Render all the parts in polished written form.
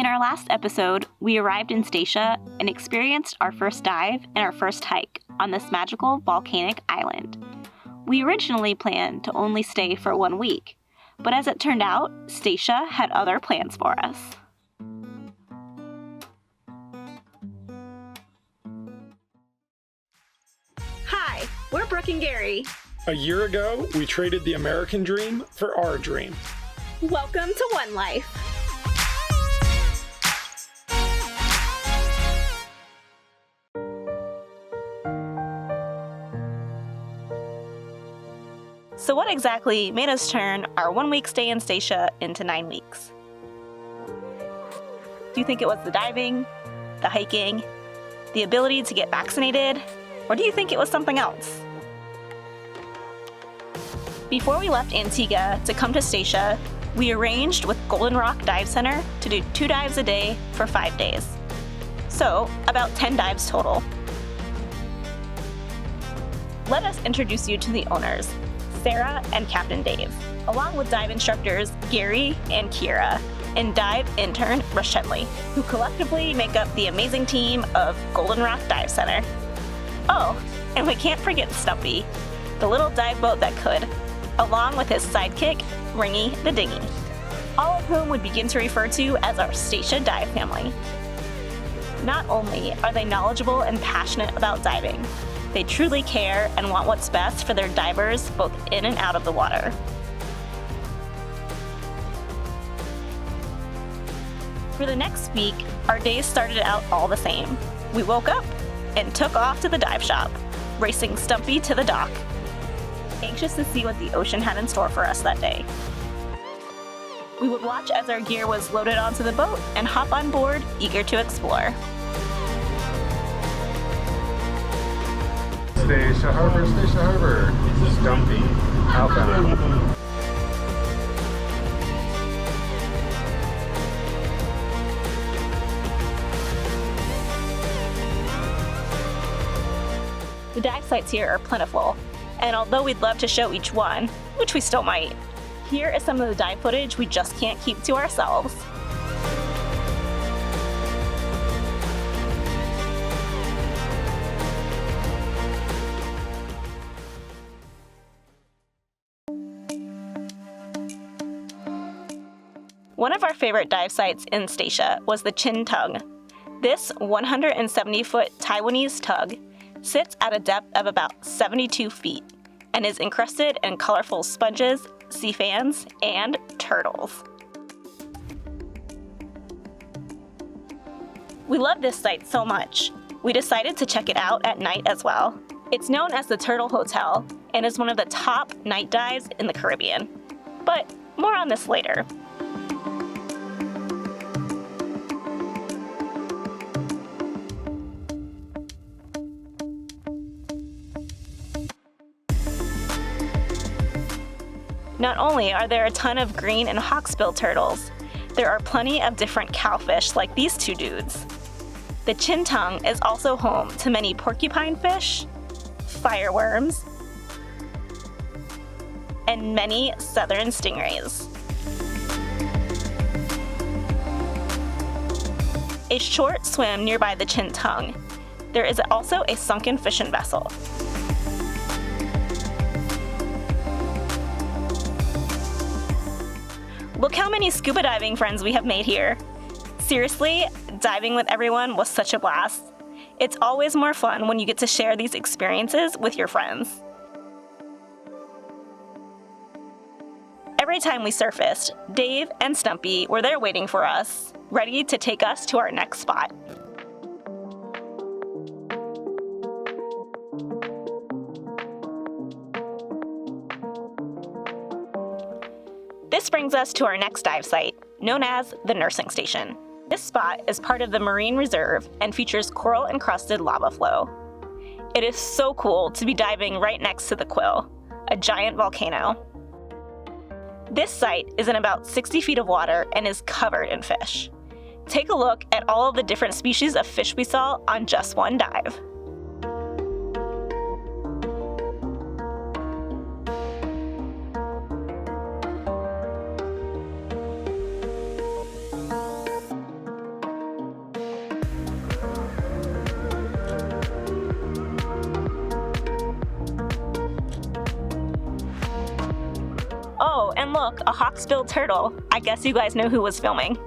our last episode, we arrived in Statia and experienced our first dive and our first hike on this magical volcanic island. We originally planned to only stay for 1 week, but as it turned out, Statia had other plans for us. Hi, we're Brooke and Gary. A year ago, we traded the American dream for our dream. Welcome to One Life. So what exactly made us turn our 1 week stay in Statia into 9 weeks? Do you think it was the diving, the hiking, the ability to get vaccinated, or do you think it was something else? Before we left Antigua to come to Statia, we arranged with Golden Rock Dive Center to do 2 dives a day for 5 days. So, about 10 dives total. Let us introduce you to the owners, Sarah and Captain Dave, along with dive instructors Gary and Kira, and dive intern Rashenley, who collectively make up the amazing team of Golden Rock Dive Center. Oh, and we can't forget Stumpy, the little dive boat that could, along with his sidekick, Ringy the Dinghy, all of whom we begin to refer to as our Statia Dive family. Not only are they knowledgeable and passionate about diving, they truly care and want what's best for their divers both in and out of the water. For the next week, our days started out all the same. We woke up and took off to the dive shop, racing Stumpy to the dock, anxious to see what the ocean had in store for us that day. We would watch as our gear was loaded onto the boat and hop on board, eager to explore. Statia Harbor, Statia Harbor. Stumpy, outbound. The dive sites here are plentiful, and although we'd love to show each one, which we still might, here is some of the dive footage we just can't keep to ourselves. One of our favorite dive sites in Statia was the Chin Tung. This 170-foot Taiwanese tug sits at a depth of about 72 feet and is encrusted in colorful sponges, sea fans, and turtles. We love this site so much, we decided to check it out at night as well. It's known as the Turtle Hotel and is one of the top night dives in the Caribbean. But more on this later. Not only are there a ton of green and hawksbill turtles, there are plenty of different cowfish like these two dudes. The Chin Tung is also home to many porcupine fish, fireworms, and many southern stingrays. A short swim nearby the Chin Tung, there is also a sunken fishing vessel. Look how many scuba diving friends we have made here. Seriously, diving with everyone was such a blast. It's always more fun when you get to share these experiences with your friends. Every time we surfaced, Dave and Stumpy were there waiting for us, ready to take us to our next spot. This brings us to our next dive site, known as the Nursing Station. This spot is part of the Marine Reserve and features coral-encrusted lava flow. It is so cool to be diving right next to the Quill, a giant volcano. This site is in about 60 feet of water and is covered in fish. Take a look at all of the different species of fish we saw on just one dive. look, a hawksbill turtle. I guess you guys know who was filming.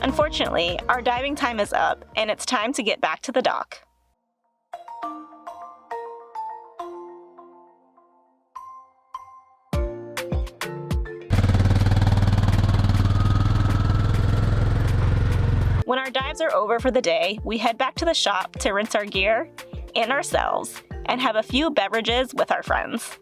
Unfortunately, our diving time is up, and it's time to get back to the dock. When our dives are over for the day, we head back to the shop to rinse our gear and ourselves, and have a few beverages with our friends.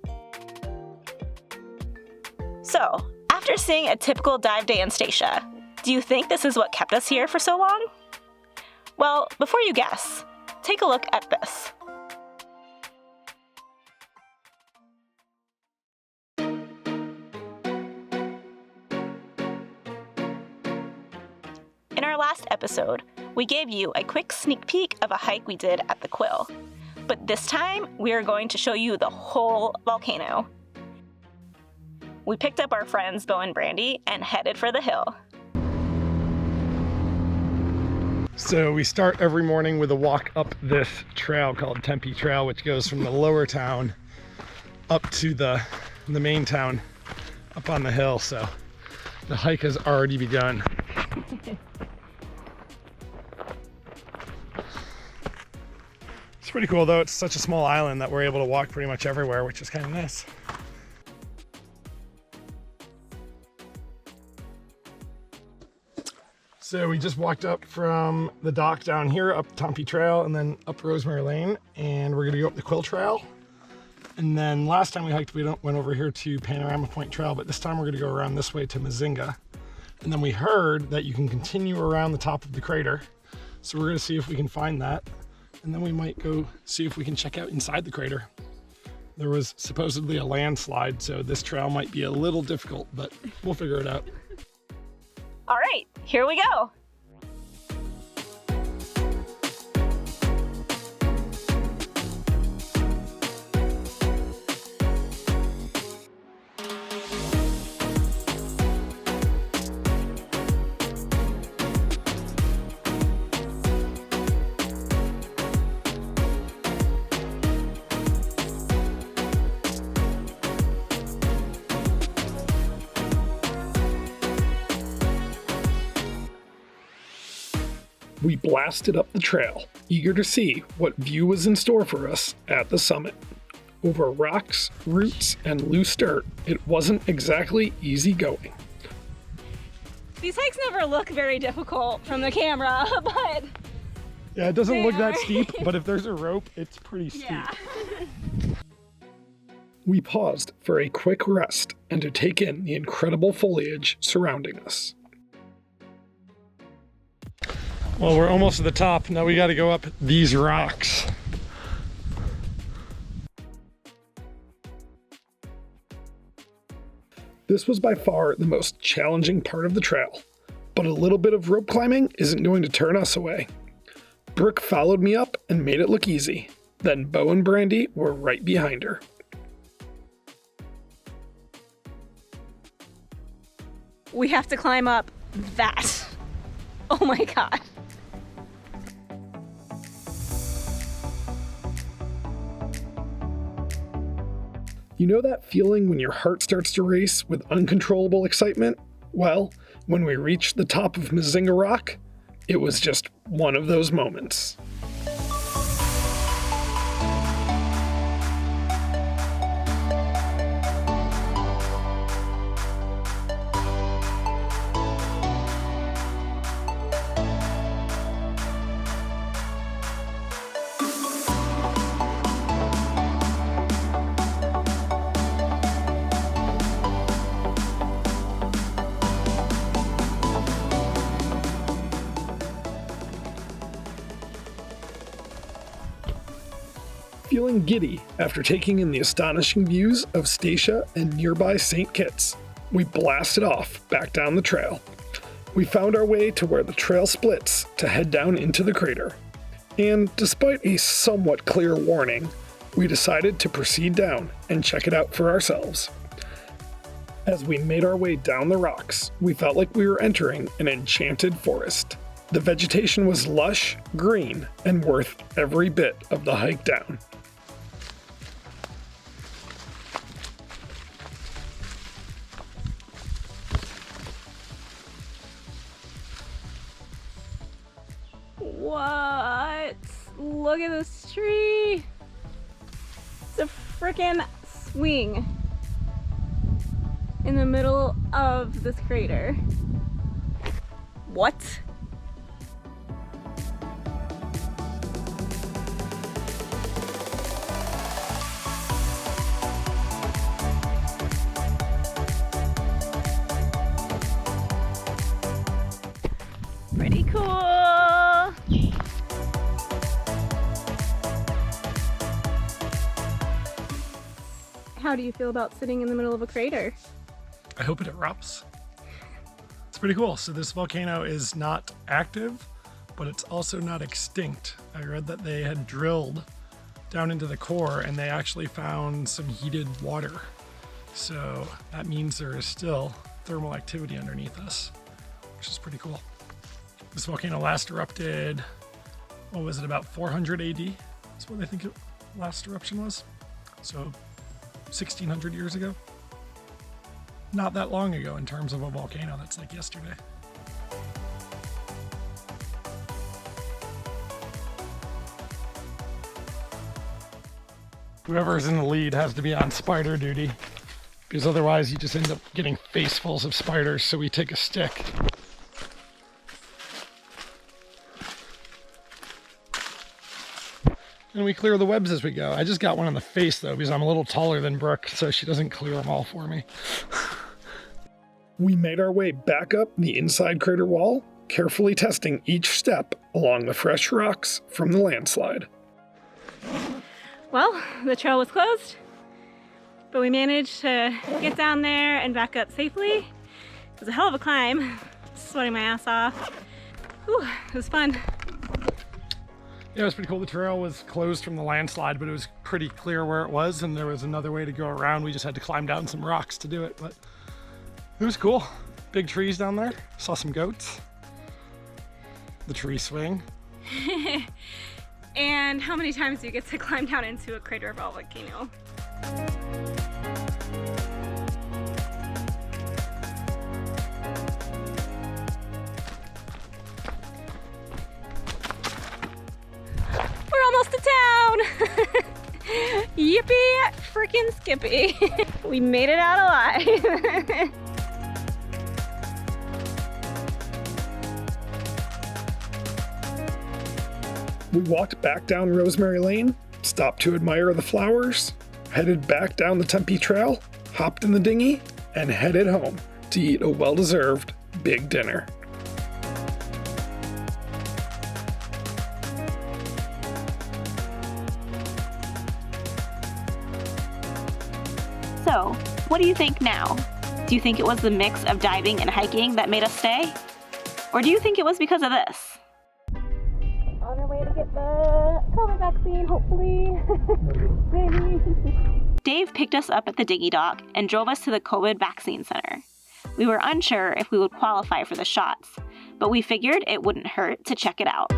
So, after seeing a typical dive day in Statia, do you think this is what kept us here for so long? Well, before you guess, take a look at this. In our last episode, we gave you a quick sneak peek of a hike we did at the Quill, but this time we are going to show you the whole volcano. We picked up our friends Beau and Brandy and headed for the hill. So we start every morning with a walk up this trail called Tempe Trail, which goes from the lower town up to the main town up on the hill. So the hike has already begun. It's pretty cool though. It's such a small island that we're able to walk pretty much everywhere, which is kind of nice. So we just walked up from the dock down here, up Tempe Trail, and then up Rosemary Lane, and we're gonna go up the Quill Trail. And then last time we hiked, we went over here to Panorama Point Trail, but this time we're gonna go around this way to Mazinga. And then we heard that you can continue around the top of the crater. So we're gonna see if we can find that. And then we might go see if we can check out inside the crater. There was supposedly a landslide, so this trail might be a little difficult, but we'll figure it out. All right, here we go. We blasted up the trail, eager to see what view was in store for us at the summit. Over rocks, roots, and loose dirt, it wasn't exactly easy going. These hikes never look very difficult from the camera, but Yeah, it doesn't look that steep, but if there's a rope, it's pretty steep. Yeah. We paused for a quick rest and to take in the incredible foliage surrounding us. Well, we're almost at the top. Now we got to go up these rocks. This was by far the most challenging part of the trail, but a little bit of rope climbing isn't going to turn us away. Brooke followed me up and made it look easy. Then Beau and Brandy were right behind her. We have to climb up that. Oh my God. You know that feeling when your heart starts to race with uncontrollable excitement? Well, when we reached the top of Mazinga Rock, it was just one of those moments. Feeling giddy after taking in the astonishing views of Statia and nearby St. Kitts, we blasted off back down the trail. We found our way to where the trail splits to head down into the crater. And despite a somewhat clear warning, we decided to proceed down and check it out for ourselves. As we made our way down the rocks, we felt like we were entering an enchanted forest. The vegetation was lush, green, and worth every bit of the hike down. What? Look at this tree. It's a frickin' swing in the middle of this crater. What? Pretty cool. How do you feel about sitting in the middle of a crater? I hope it erupts. It's pretty cool. So this volcano is not active, but it's also not extinct. I read that they had drilled down into the core and they actually found some heated water. So that means there is still thermal activity underneath us, which is pretty cool. This volcano last erupted, what was it, about 400 AD? That's what I think it last eruption was. So 1600 years ago. Not that long ago in terms of a volcano. That's like yesterday. Whoever's in the lead has to be on spider duty, because otherwise you just end up getting facefuls of spiders, so we take a stick. And we clear the webs as we go. I just got one on the face though, because I'm a little taller than Brooke, so she doesn't clear them all for me. We made our way back up the inside crater wall, carefully testing each step along the fresh rocks from the landslide. Well, the trail was closed, but we managed to get down there and back up safely. It was a hell of a climb, sweating my ass off. Whew, it was fun. Yeah, it was pretty cool. The trail was closed from the landslide, but it was pretty clear where it was, and there was another way to go around. We just had to climb down some rocks to do it, but it was cool. Big trees down there. Saw some goats. The tree swing. And how many times do you get to climb down into a crater of a volcano? We're almost to town! Yippee freaking skippy. We made it out alive. We walked back down Rosemary Lane, stopped to admire the flowers, headed back down the Tempe Trail, hopped in the dinghy, and headed home to eat a well-deserved big dinner. So, what do you think now? Do you think it was the mix of diving and hiking that made us stay? Or do you think it was because of this? On our way to get the COVID vaccine, hopefully. Maybe. Dave picked us up at the dinghy dock and drove us to the COVID vaccine center. We were unsure if we would qualify for the shots, but we figured it wouldn't hurt to check it out.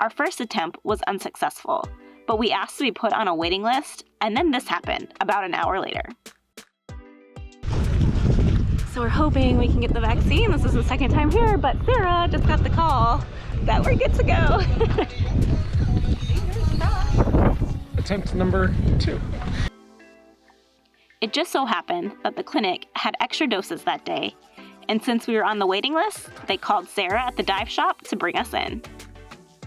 Our first attempt was unsuccessful, but we asked to be put on a waiting list, and then this happened about an hour later. So we're hoping we can get the vaccine. This is the second time here, but Sarah just got the call that we're good to go. Attempt number 2. It just so happened that the clinic had extra doses that day, and since we were on the waiting list, they called Sarah at the dive shop to bring us in.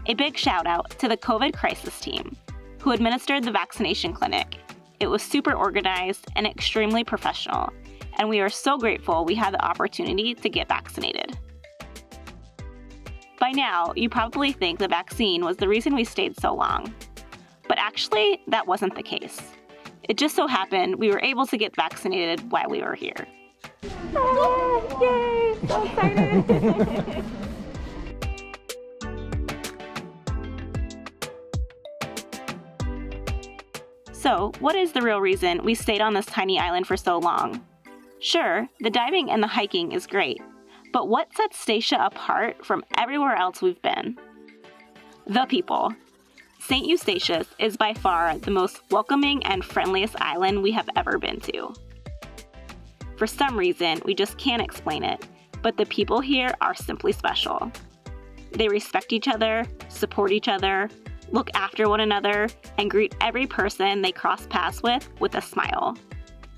A big shout out to the COVID crisis team, who administered the vaccination clinic. It was super organized and extremely professional, and we are so grateful we had the opportunity to get vaccinated. By now, you probably think the vaccine was the reason we stayed so long. But actually, that wasn't the case. It just so happened we were able to get vaccinated while we were here. Yay! So excited! So, what is the real reason we stayed on this tiny island for so long? Sure, the diving and the hiking is great, but what sets Statia apart from everywhere else we've been? The people. St. Eustatius is by far the most welcoming and friendliest island we have ever been to. For some reason, we just can't explain it, but the people here are simply special. They respect each other, support each other, look after one another, and greet every person they cross paths with a smile.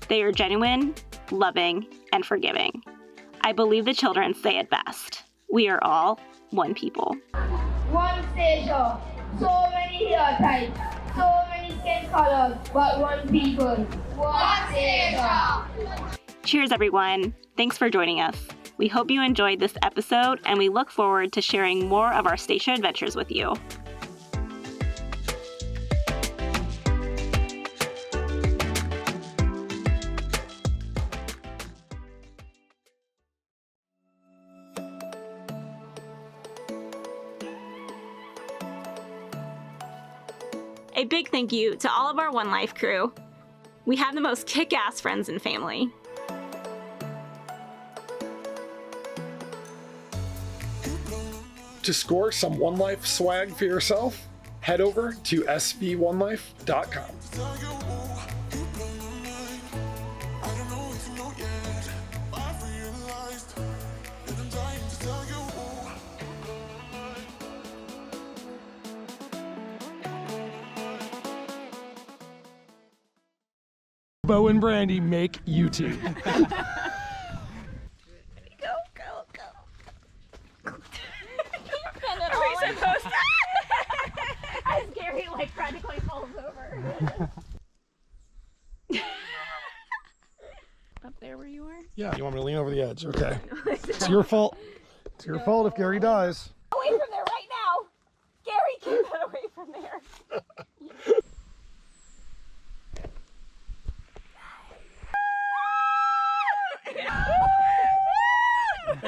They are genuine, loving, and forgiving. I believe the children say it best. We are all one people. One station, so many hair types, so many skin colors, but one people. One station. Cheers, everyone. Thanks for joining us. We hope you enjoyed this episode, and we look forward to sharing more of our Statia adventures with you. A big thank you to all of our One Life crew. We have the most kick-ass friends and family. To score some One Life swag for yourself, head over to sv1life.com. Beau and Brandy make UT. Go, go, go. Are we supposed to? As Gary practically falls over. Up there where you were? Yeah, you want me to lean over the edge? Okay. It's your fault. It's your fault if Gary dies. Away from there right now! Gary, keep it away from there.